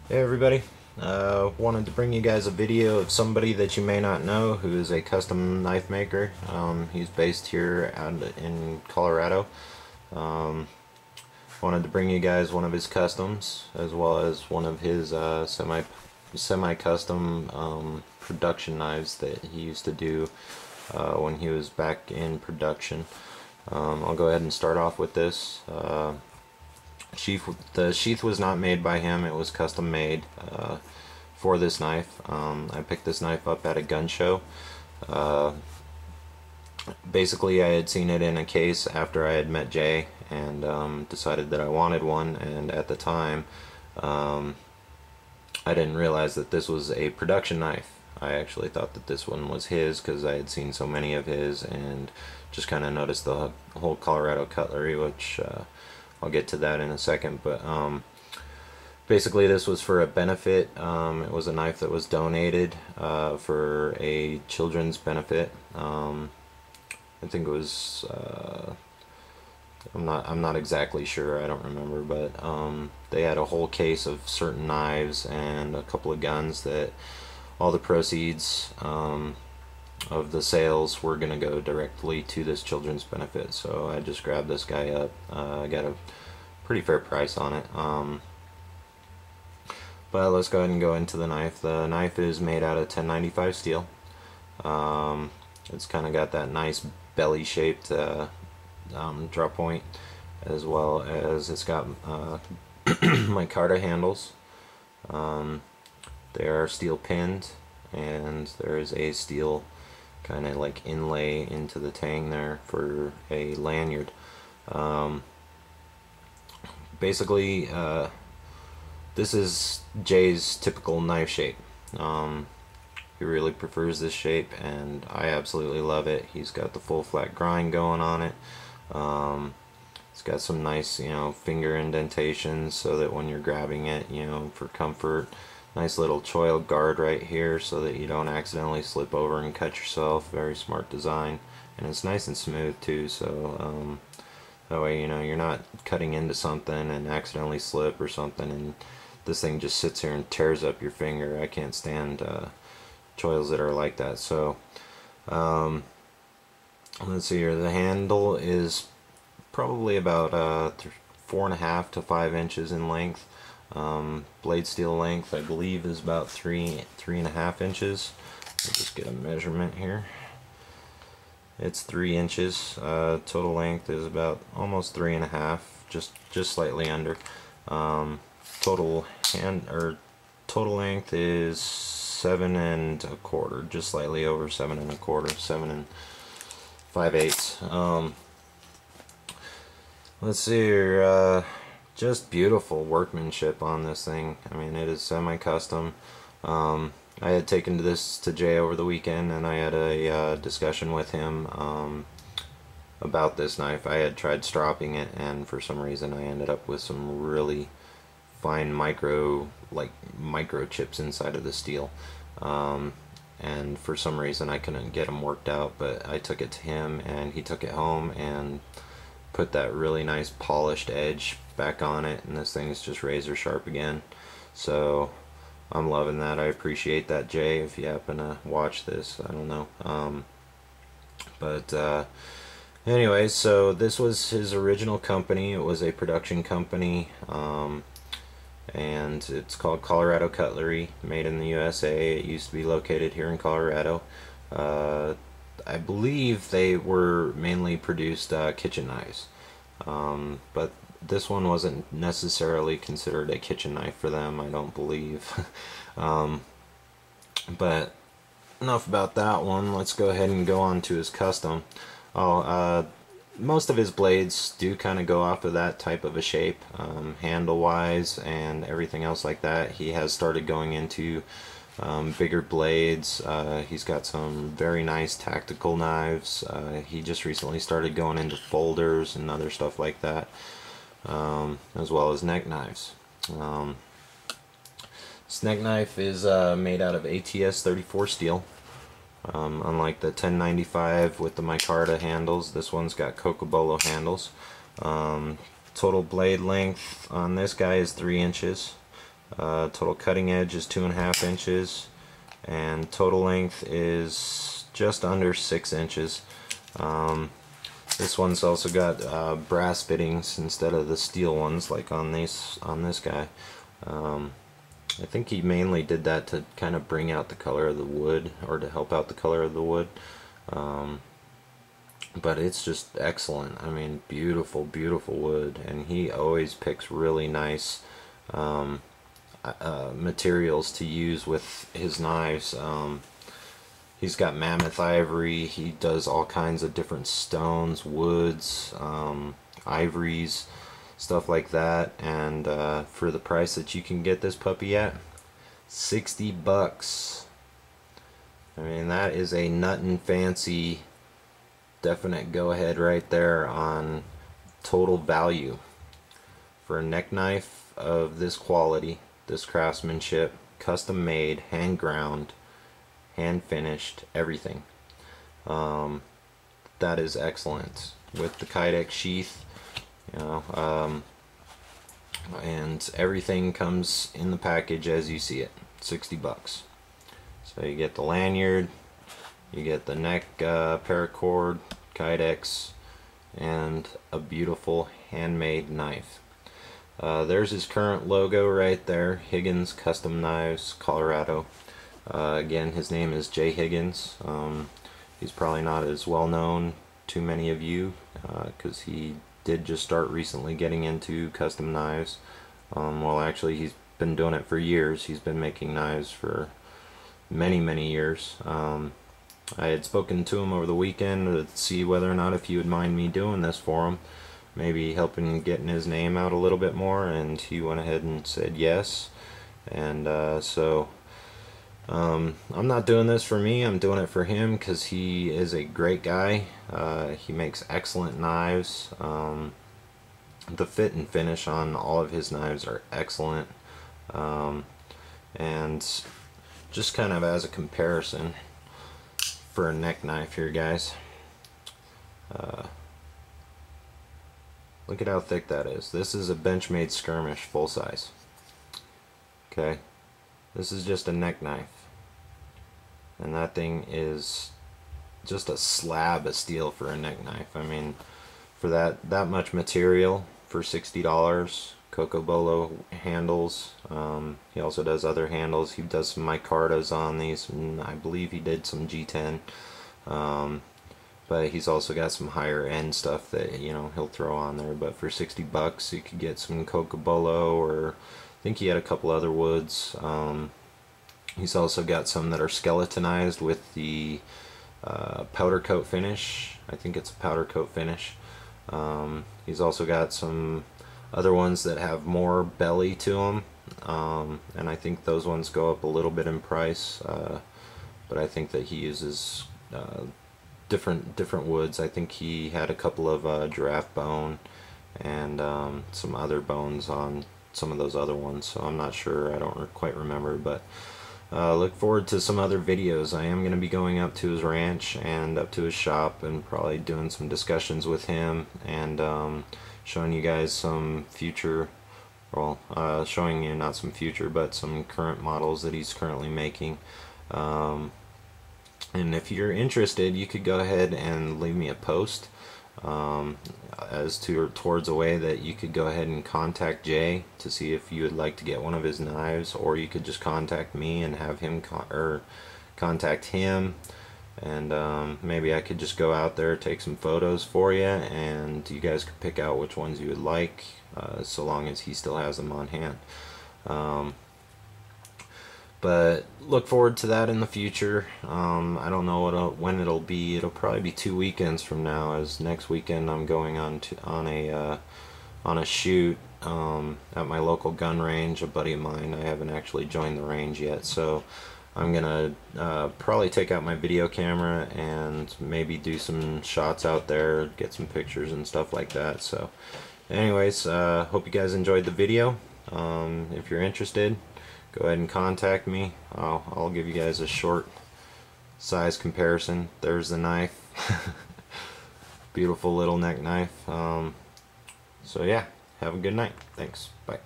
Hey everybody, wanted to bring you guys a video of somebody that you may not know who is a custom knife maker. He's based here out in Colorado. Um, Wanted to bring you guys one of his customs as well as one of his semi-custom production knives that he used to do when he was back in production. I'll go ahead and start off with this. The sheath was not made by him, it was custom made for this knife. I picked this knife up at a gun show. Uh, Basically, I had seen it in a case after I had met Jay and decided that I wanted one, and at the time I didn't realize that this was a production knife. I actually thought that this one was his because I had seen so many of his and just kind of noticed the whole Colorado cutlery, which I'll get to that in a second. But basically this was for a benefit. It was a knife that was donated for a children's benefit. I think it was I'm not exactly sure, I don't remember, but they had a whole case of certain knives and a couple of guns that all the proceeds of the sales were going to go directly to this children's benefit. So I just grabbed this guy up. I got a pretty fair price on it. But let's go ahead and go into the knife. The knife is made out of 1095 steel. It's kind of got that nice belly shaped draw point, as well as it's got micarta handles. They are steel pinned, and there is a steel kind of like inlay into the tang there for a lanyard. Basically, this is Jay's typical knife shape. He really prefers this shape, and I absolutely love it. He's got the full flat grind going on it. It's got some nice, finger indentations so that when you're grabbing it, for comfort. Nice little choil guard right here so that you don't accidentally slip over and cut yourself. Very smart design, and it's nice and smooth too, so that way you're not cutting into something and accidentally slip or something and this thing just sits here and tears up your finger. I can't stand choils that are like that. So let's see here. The handle is probably about 4.5 to 5 inches in length. Blade steel length, I believe, is about 3.5 inches. I'll just get a measurement here. It's 3 inches. Total length is about almost 3.5, just slightly under. Total length is 7.25, just slightly over 7.25, 7 5/8. Let's see here. Just beautiful workmanship on this thing. I mean, it is semi-custom. I had taken this to Jay over the weekend, and I had a discussion with him about this knife. I had tried stropping it, and for some reason I ended up with some really fine microchips inside of the steel. And for some reason I couldn't get them worked out, but I took it to him, and he took it home and put that really nice polished edge back on it, and this thing is just razor sharp again. So I'm loving that. I appreciate that, Jay, if you happen to watch this. I don't know. But anyway, so this was his original company. It was a production company, and it's called Colorado Cutlery, made in the USA. It used to be located here in Colorado. I believe they were mainly produced kitchen knives, but this one wasn't necessarily considered a kitchen knife for them, I don't believe. But enough about that one. Let's go ahead and go on to his custom. Most of his blades do kind of go off of that type of a shape, handle wise and everything else like that. He has started going into bigger blades. He's got some very nice tactical knives. He just recently started going into folders and other stuff like that, as well as neck knives. This neck knife is made out of ATS 34 steel. Unlike the 1095 with the micarta handles, this one's got cocobolo handles. Total blade length on this guy is 3 inches. Total cutting edge is 2.5 inches, and total length is just under 6 inches. This one's also got brass fittings instead of the steel ones like on this guy. I think he mainly did that to kind of bring out the color of the wood, or to help out the color of the wood. But it's just excellent. I mean, beautiful, beautiful wood, and he always picks really nice materials to use with his knives. He's got mammoth ivory. He does all kinds of different stones, woods, ivories, stuff like that. And for the price that you can get this puppy at, 60 bucks. I mean, that is a nuttin' fancy, definite go ahead right there on total value for a neck knife of this quality, this craftsmanship, custom made, hand ground, hand finished, everything. That is excellent with the Kydex sheath, you know, and everything comes in the package as you see it. 60 bucks. So you get the lanyard, you get the neck paracord, Kydex, and a beautiful handmade knife. There's his current logo right there, Higgins Custom Knives, Colorado. Again, his name is Jay Higgins. He's probably not as well known to many of you because he did just start recently getting into custom knives. Well, actually, he's been doing it for years. He's been making knives for many years. I had spoken to him over the weekend to see whether or not if he would mind me doing this for him, maybe helping getting his name out a little bit more, and he went ahead and said yes. And I'm not doing this for me, I'm doing it for him because he is a great guy. He makes excellent knives. The fit and finish on all of his knives are excellent. And just kind of as a comparison for a neck knife here, guys, look at how thick that is. This is a Benchmade Skirmish full size. Okay, this is just a neck knife, and that thing is just a slab of steel for a neck knife. I mean, for that much material for $60. Coco Bolo handles. He also does other handles. He does some micartas on these, and I believe he did some G10. But he's also got some higher end stuff that, you know, he'll throw on there. But for 60 bucks, you could get some Coco Bolo, or I think he had a couple other woods. He's also got some that are skeletonized with the powder coat finish. I think it's a powder coat finish. He's also got some other ones that have more belly to them, and I think those ones go up a little bit in price, but I think that he uses different woods. I think he had a couple of giraffe bone and some other bones on some of those other ones, so I'm not sure, I don't quite remember. But look forward to some other videos. I am going to be going up to his ranch and up to his shop and probably doing some discussions with him, and showing you guys some future, well, showing you not some future, but some current models that he's currently making. And if you're interested, you could go ahead and leave me a post as to towards a way that you could go ahead and contact Jay to see if you would like to get one of his knives, or you could just contact me and have him contact him, and maybe I could just go out there, take some photos for you, and you guys could pick out which ones you would like, so long as he still has them on hand. But look forward to that in the future. I don't know when it'll be. It'll probably be 2 weekends from now, as next weekend I'm going on a shoot at my local gun range. A buddy of mine, I haven't actually joined the range yet, so I'm gonna probably take out my video camera and maybe do some shots out there, get some pictures and stuff like that. So anyways, hope you guys enjoyed the video. If you're interested, go ahead and contact me. I'll give you guys a short size comparison. There's the knife. Beautiful little neck knife. So yeah, have a good night. Thanks. Bye.